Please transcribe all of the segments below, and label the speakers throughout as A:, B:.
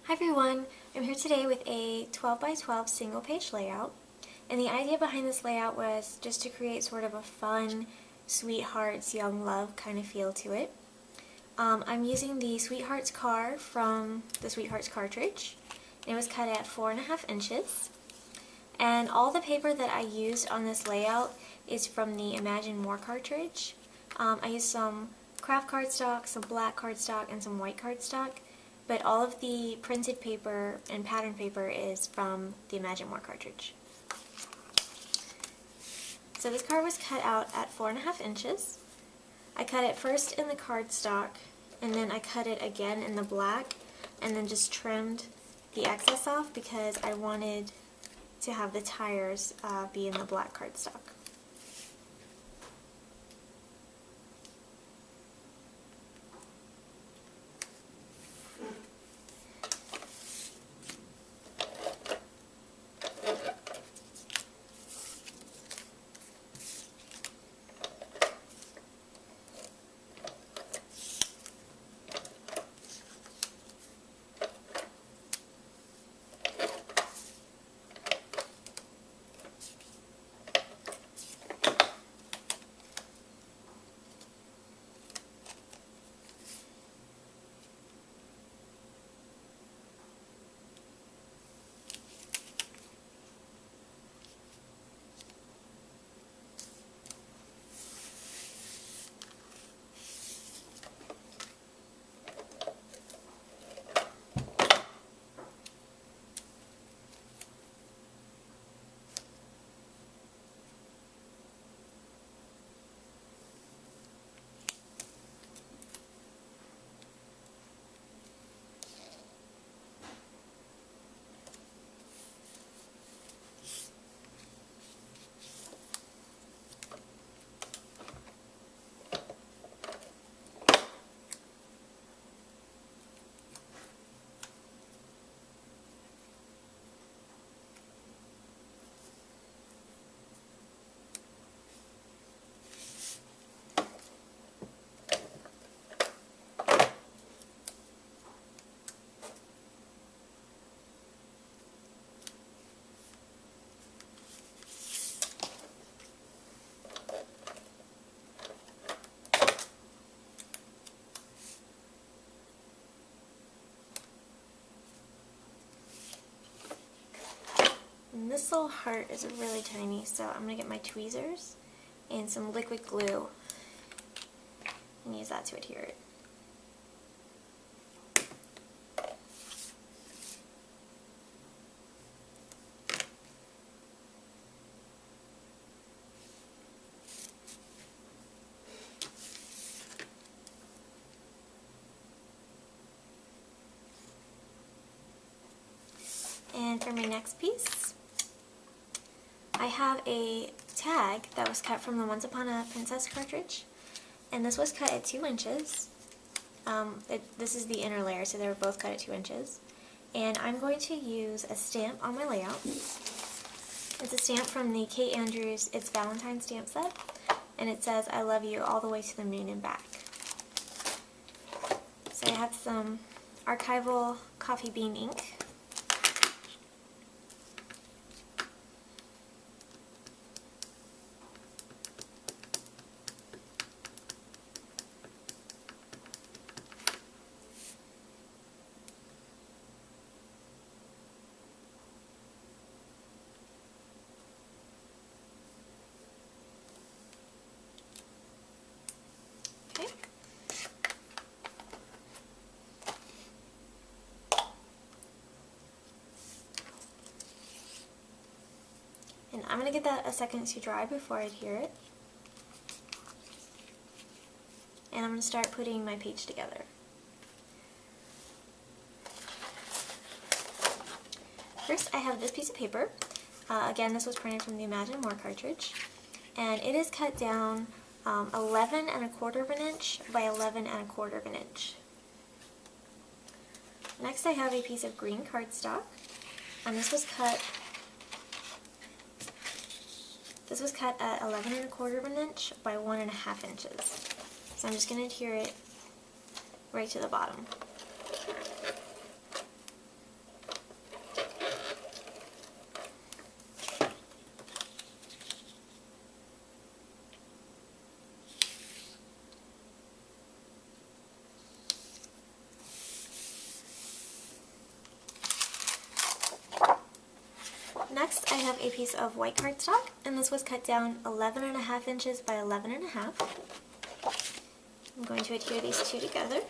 A: Hi everyone, I'm here today with a 12 by 12 single page layout, and the idea behind this layout was just to create sort of a fun Sweethearts Young Love kind of feel to it. I'm using the Sweethearts car from the Sweethearts cartridge. It was cut at 4.5 inches, and all the paper that I used on this layout is from the Imagine More cartridge. I used some craft cardstock, some black cardstock, and some white cardstock. But all of the printed paper and pattern paper is from the Imagine More cartridge. So this card was cut out at 4.5 inches. I cut it first in the cardstock, and then I cut it again in the black, and then just trimmed the excess off because I wanted to have the tires be in the black cardstock. And this little heart is really tiny, so I'm going to get my tweezers and some liquid glue and use that to adhere it. And for my next piece, I have a tag that was cut from the Once Upon a Princess cartridge, and this was cut at 2 inches. This is the inner layer, so they were both cut at 2 inches. And I'm going to use a stamp on my layout. It's a stamp from the Kate Andrews It's Valentine stamp set, and it says, "I love you all the way to the moon and back." So I have some archival coffee bean ink. And I'm going to give that a second to dry before I adhere it. And I'm going to start putting my page together. First, I have this piece of paper. Again, this was printed from the Imagine More cartridge. And it is cut down 11¼ of an inch by 11¼ of an inch. Next, I have a piece of green cardstock. And this was cut at 11¼ of an inch by 1½ inches. So I'm just going to adhere it right to the bottom. I have a piece of white cardstock, and this was cut down 11.5 inches by 11.5. I'm going to adhere these two together.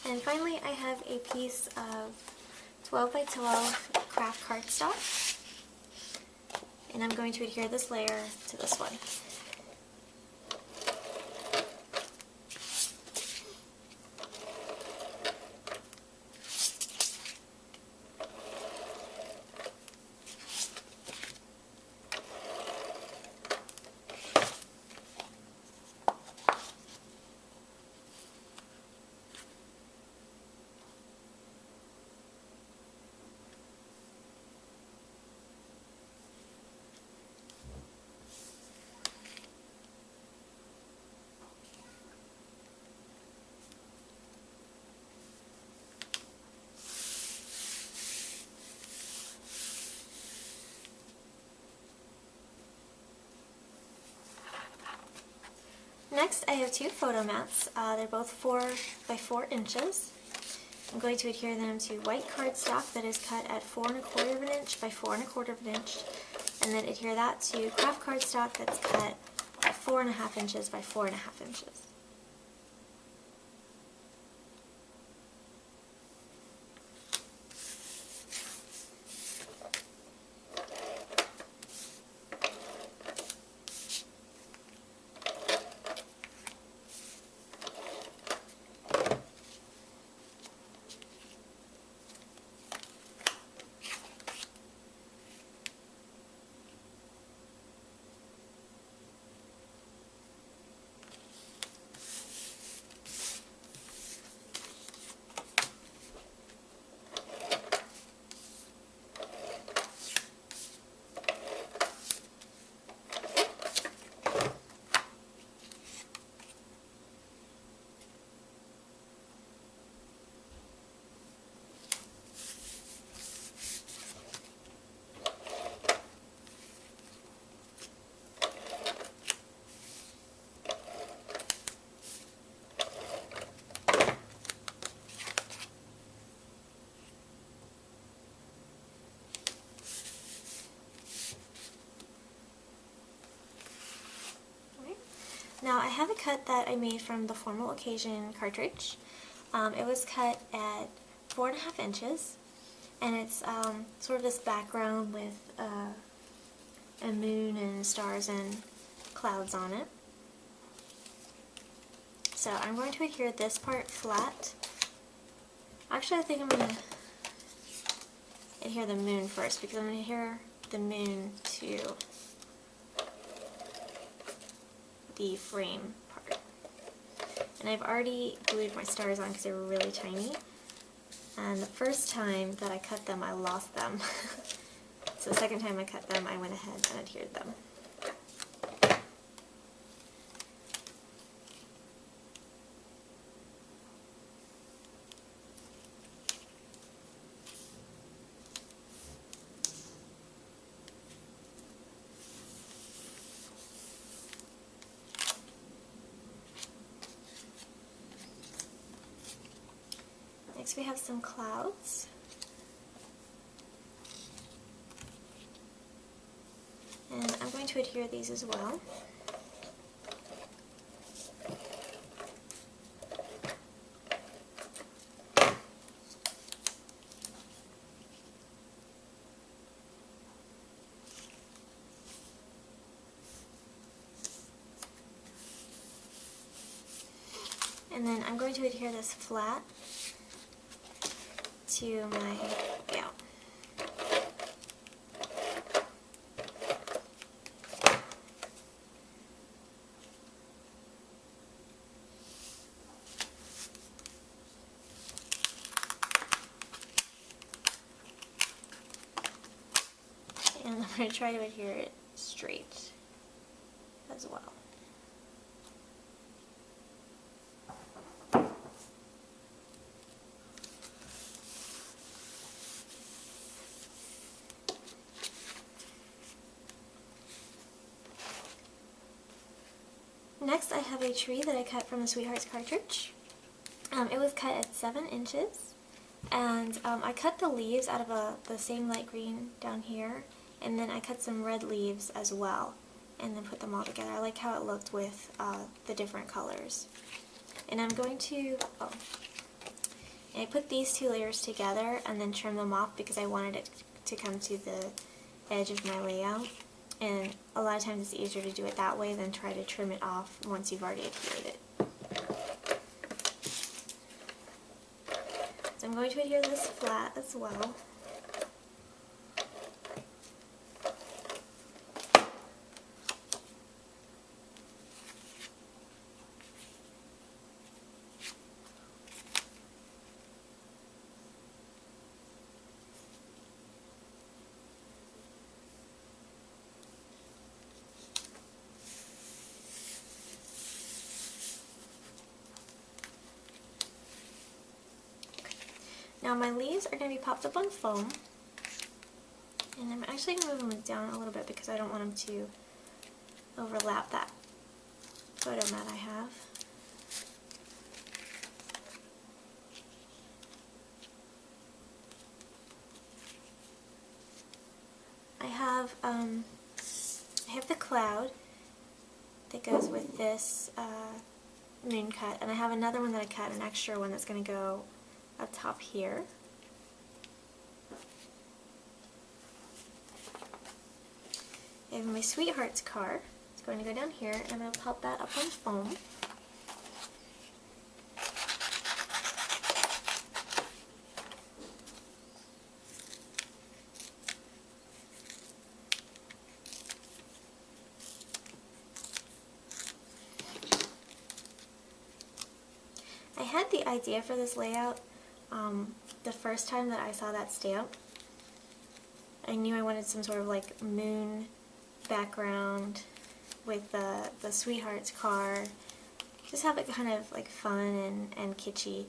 A: And finally, I have a piece of 12 by 12 craft cardstock, and I'm going to adhere this layer to this one. Next, I have two photo mats. They're both 4 by 4 inches. I'm going to adhere them to white cardstock that is cut at 4 1/4 of an inch by 4 1/4 of an inch, and then adhere that to craft cardstock that's cut at 4 1/2 inches by 4 1/2 inches. Now I have a cut that I made from the Formal Occasion cartridge. It was cut at 4 1/2 inches, and it's sort of this background with a moon and stars and clouds on it. So I'm going to adhere this part flat. Actually, I think I'm going to adhere the moon first, because I'm going to adhere the moon to the frame part. And I've already glued my stars on because they were really tiny. And the first time that I cut them, I lost them. So the second time I cut them, I went ahead and adhered them. Next we have some clouds. And I'm going to adhere these as well. And then I'm going to adhere this flat to my layout. I'm going to try to adhere it straight as well. Next I have a tree that I cut from the Sweethearts cartridge. It was cut at 7 inches, and I cut the leaves out of the same light green down here, and then I cut some red leaves as well, and then put them all together. I like how it looked with the different colors. And I'm going to, I put these two layers together and then trim them off because I wanted it to come to the edge of my layout. And a lot of times it's easier to do it that way than try to trim it off once you've already adhered it. So I'm going to adhere this flat as well. Now my leaves are going to be popped up on foam, and I'm actually going to move them down a little bit because I don't want them to overlap that photo mat I have. I have the cloud that goes with this moon cut, and I have another one that I cut, an extra one that's going to go up top here. I have my Sweethearts car. It's going to go down here, and I'm going to pop that up on foam. I had the idea for this layout the first time that I saw that stamp. I knew I wanted some sort of like moon background with the Sweethearts car. Just have it kind of like fun and kitschy.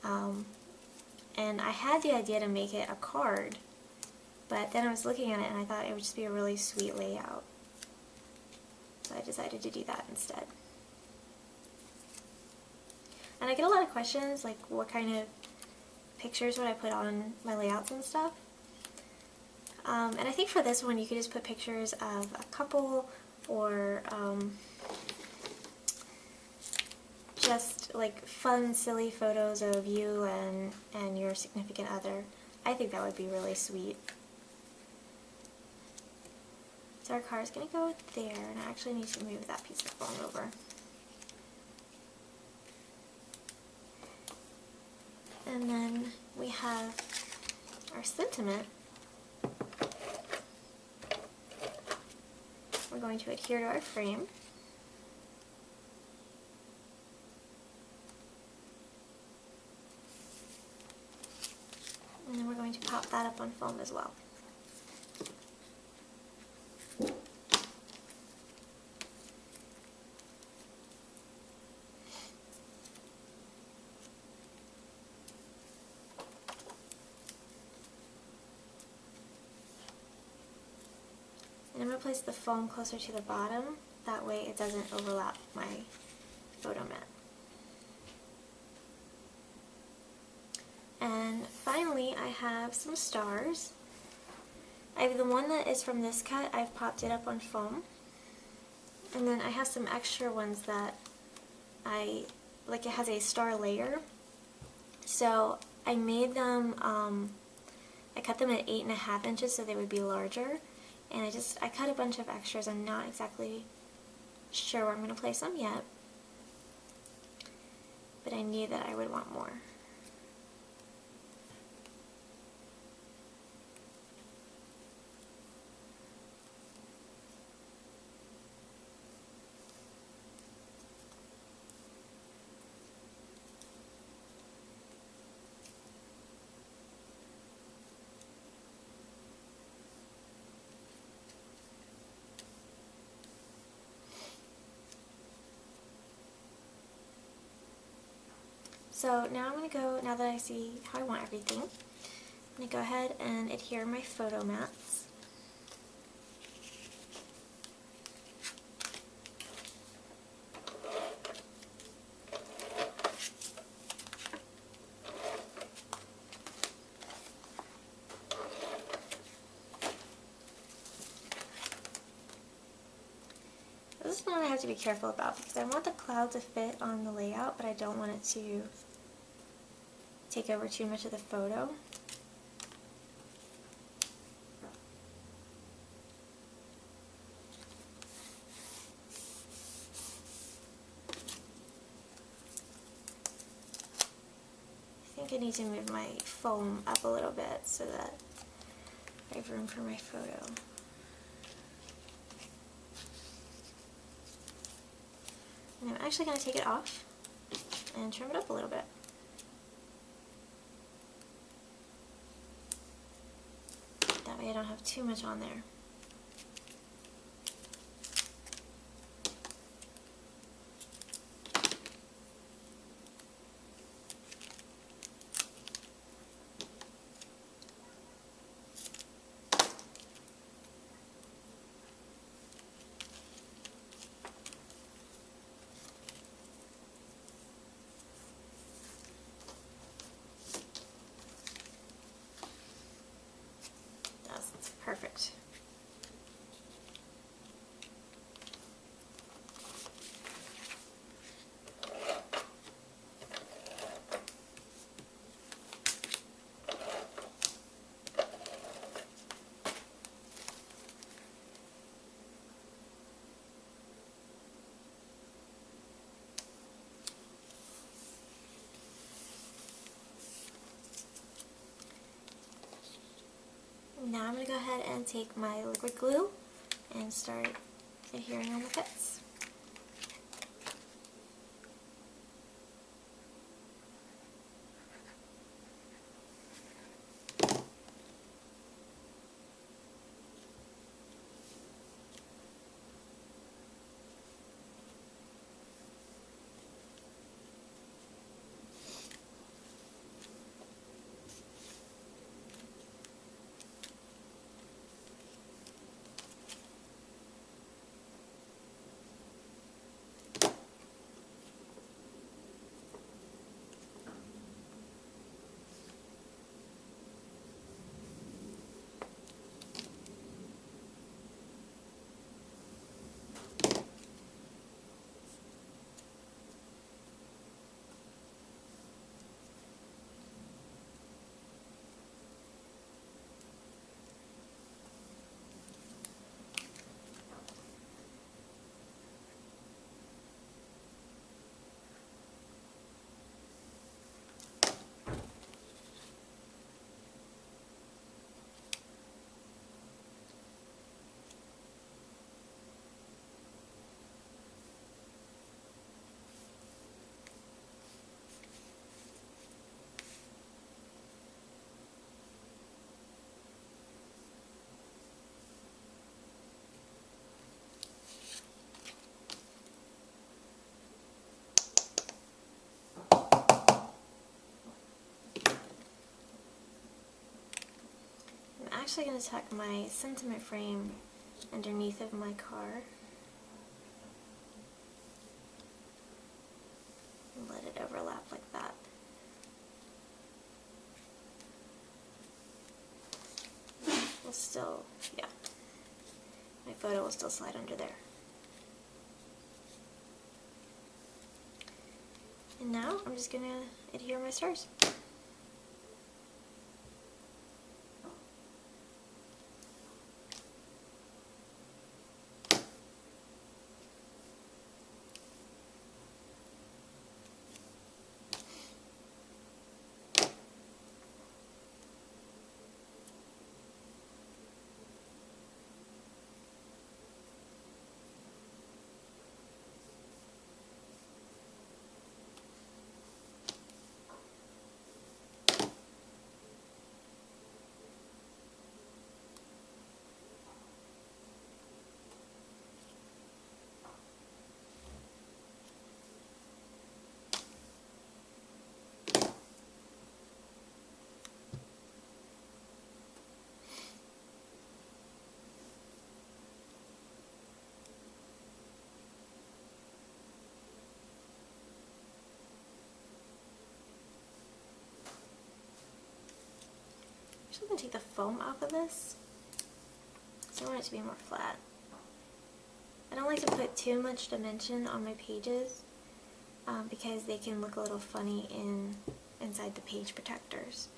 A: And I had the idea to make it a card, but then I was looking at it and I thought it would just be a really sweet layout. So I decided to do that instead. And I get a lot of questions like what kind of pictures would I put on my layouts and stuff. And I think for this one you could just put pictures of a couple or just like fun, silly photos of you and your significant other. I think that would be really sweet. So our car is going to go there, and I actually need to move that piece of foam over. And then we have our sentiment. We're going to adhere to our frame. And then we're going to pop that up on foam as well. And I'm going to place the foam closer to the bottom, that way it doesn't overlap my photo mat. And finally I have some stars. I have the one that is from this cut, I've popped it up on foam. And then I have some extra ones that like it has a star layer. So I made them, I cut them at 8.5 inches so they would be larger. And I cut a bunch of extras. I'm not exactly sure where I'm going to place them yet, but I knew that I would want more. So now I'm going to go, now that I see how I want everything, I'm going to go ahead and adhere my photo mats. This is one I have to be careful about because I want the cloud to fit on the layout, but I don't want it to take over too much of the photo. I think I need to move my foam up a little bit so that I have room for my photo. And I'm actually going to take it off and trim it up a little bit. That way I don't have too much on there. That's perfect. Now I'm going to go ahead and take my liquid glue and start adhering on the bits. I'm actually going to tuck my sentiment frame underneath of my car and let it overlap like that. Will still, yeah, my photo will still slide under there. And now I'm just going to adhere my stars. actually going to take the foam off of this, so I want it to be more flat. I don't like to put too much dimension on my pages because they can look a little funny inside the page protectors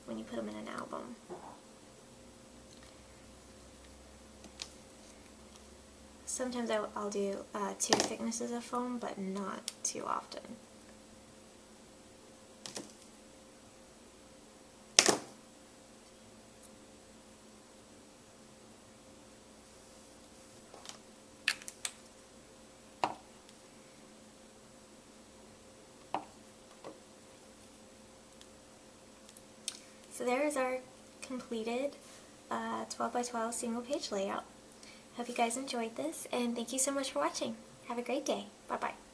A: when you put them in an album. Sometimes I'll do 2 thicknesses of foam, but not too often. So there is our completed 12 by 12 single page layout. Hope you guys enjoyed this, and thank you so much for watching. Have a great day. Bye-bye.